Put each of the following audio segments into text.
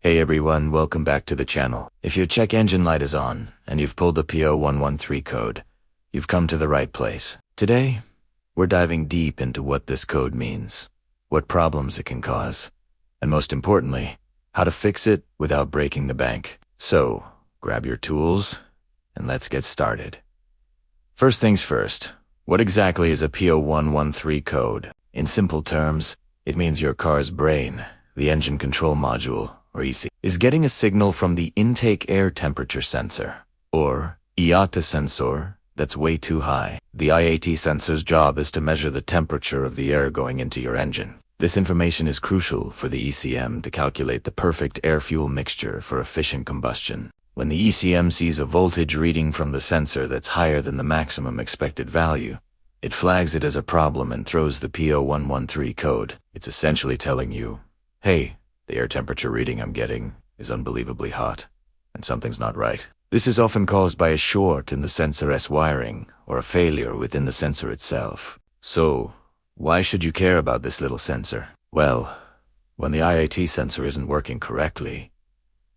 Hey everyone, welcome back to the channel. If your check engine light is on and you've pulled the P0113 code, you've come to the right place. Today, we're diving deep into what this code means, what problems it can cause, and most importantly, how to fix it without breaking the bank. So, grab your tools and let's get started. First things first, what exactly is a P0113 code? In simple terms, it means your car's brain, the engine control module, or EC, is getting a signal from the intake air temperature sensor, or IATA sensor, that's way too high. The IAT sensor's job is to measure the temperature of the air going into your engine. This information is crucial for the ECM to calculate the perfect air-fuel mixture for efficient combustion. When the ECM sees a voltage reading from the sensor that's higher than the maximum expected value, it flags it as a problem and throws the P0113 code. It's essentially telling you, hey, the air temperature reading I'm getting is unbelievably hot, and something's not right. This is often caused by a short in the sensor's wiring or a failure within the sensor itself. So, why should you care about this little sensor? Well, when the IAT sensor isn't working correctly,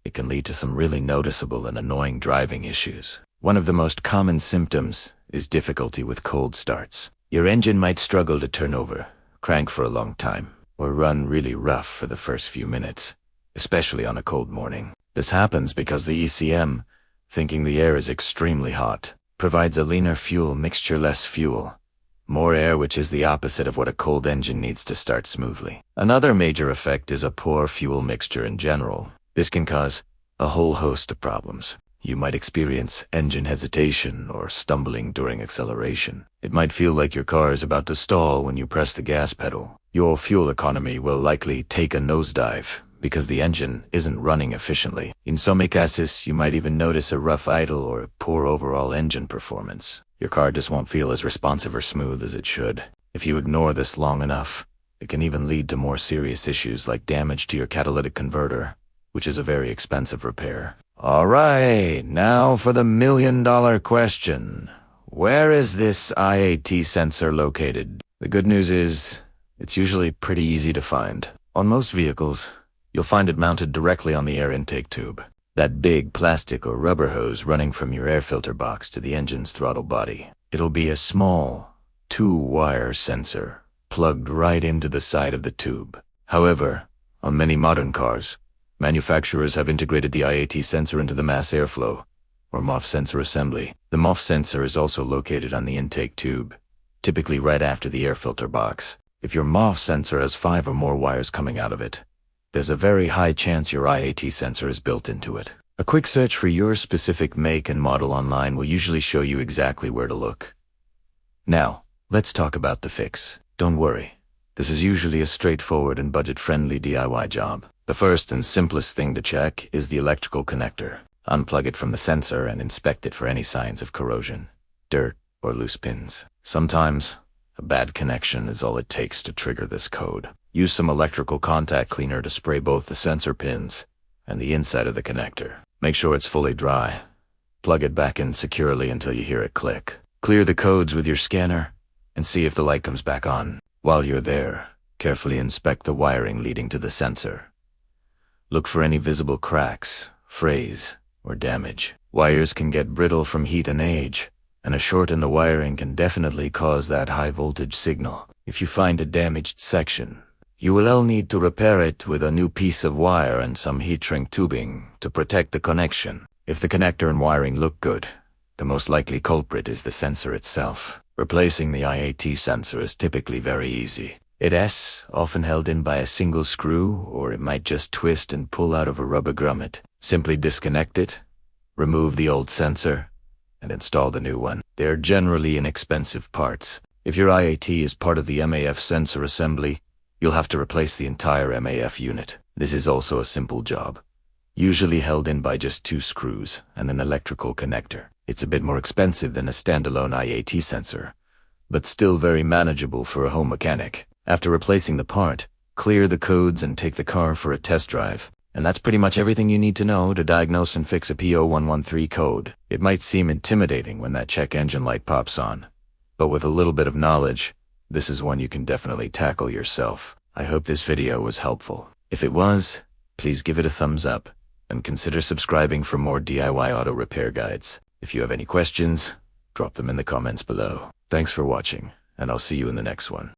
it can lead to some really noticeable and annoying driving issues. One of the most common symptoms is difficulty with cold starts. Your engine might struggle to turn over, crank for a long time, or run really rough for the first few minutes, especially on a cold morning. This happens because the ECM, thinking the air is extremely hot, provides a leaner fuel mixture, less fuel, more air, which is the opposite of what a cold engine needs to start smoothly. Another major effect is a poor fuel mixture in general. This can cause a whole host of problems. You might experience engine hesitation or stumbling during acceleration. It might feel like your car is about to stall when you press the gas pedal. Your fuel economy will likely take a nosedive because the engine isn't running efficiently. In some cases, you might even notice a rough idle or poor overall engine performance. Your car just won't feel as responsive or smooth as it should. If you ignore this long enough, it can even lead to more serious issues like damage to your catalytic converter, which is a very expensive repair. Alright, now for the million-dollar question. Where is this IAT sensor located? The good news is, it's usually pretty easy to find. On most vehicles, you'll find it mounted directly on the air intake tube, that big plastic or rubber hose running from your air filter box to the engine's throttle body. It'll be a small, two-wire sensor plugged right into the side of the tube. However, on many modern cars, manufacturers have integrated the IAT sensor into the mass airflow, or MOF sensor assembly. The MOF sensor is also located on the intake tube, typically right after the air filter box. If your MOF sensor has 5 or more wires coming out of it, there's a very high chance your IAT sensor is built into it. A quick search for your specific make and model online will usually show you exactly where to look. Now, let's talk about the fix. Don't worry, this is usually a straightforward and budget-friendly DIY job. The first and simplest thing to check is the electrical connector. Unplug it from the sensor and inspect it for any signs of corrosion, dirt, or loose pins. Sometimes, a bad connection is all it takes to trigger this code. Use some electrical contact cleaner to spray both the sensor pins and the inside of the connector. Make sure it's fully dry. Plug it back in securely until you hear it click. Clear the codes with your scanner and see if the light comes back on. While you're there, carefully inspect the wiring leading to the sensor. Look for any visible cracks, frays, or damage. Wires can get brittle from heat and age, and a short in the wiring can definitely cause that high voltage signal. If you find a damaged section, you will need to repair it with a new piece of wire and some heat shrink tubing to protect the connection. If the connector and wiring look good, the most likely culprit is the sensor itself. Replacing the IAT sensor is typically very easy. It's often held in by a single screw, or it might just twist and pull out of a rubber grommet. Simply disconnect it, remove the old sensor, and install the new one. They're generally inexpensive parts. If your IAT is part of the MAF sensor assembly, you'll have to replace the entire MAF unit. This is also a simple job, usually held in by just 2 screws and an electrical connector. It's a bit more expensive than a standalone IAT sensor, but still very manageable for a home mechanic. After replacing the part, clear the codes and take the car for a test drive. And that's pretty much everything you need to know to diagnose and fix a P0113 code. It might seem intimidating when that check engine light pops on, but with a little bit of knowledge, this is one you can definitely tackle yourself. I hope this video was helpful. If it was, please give it a thumbs up and consider subscribing for more DIY auto repair guides. If you have any questions, drop them in the comments below. Thanks for watching, and I'll see you in the next one.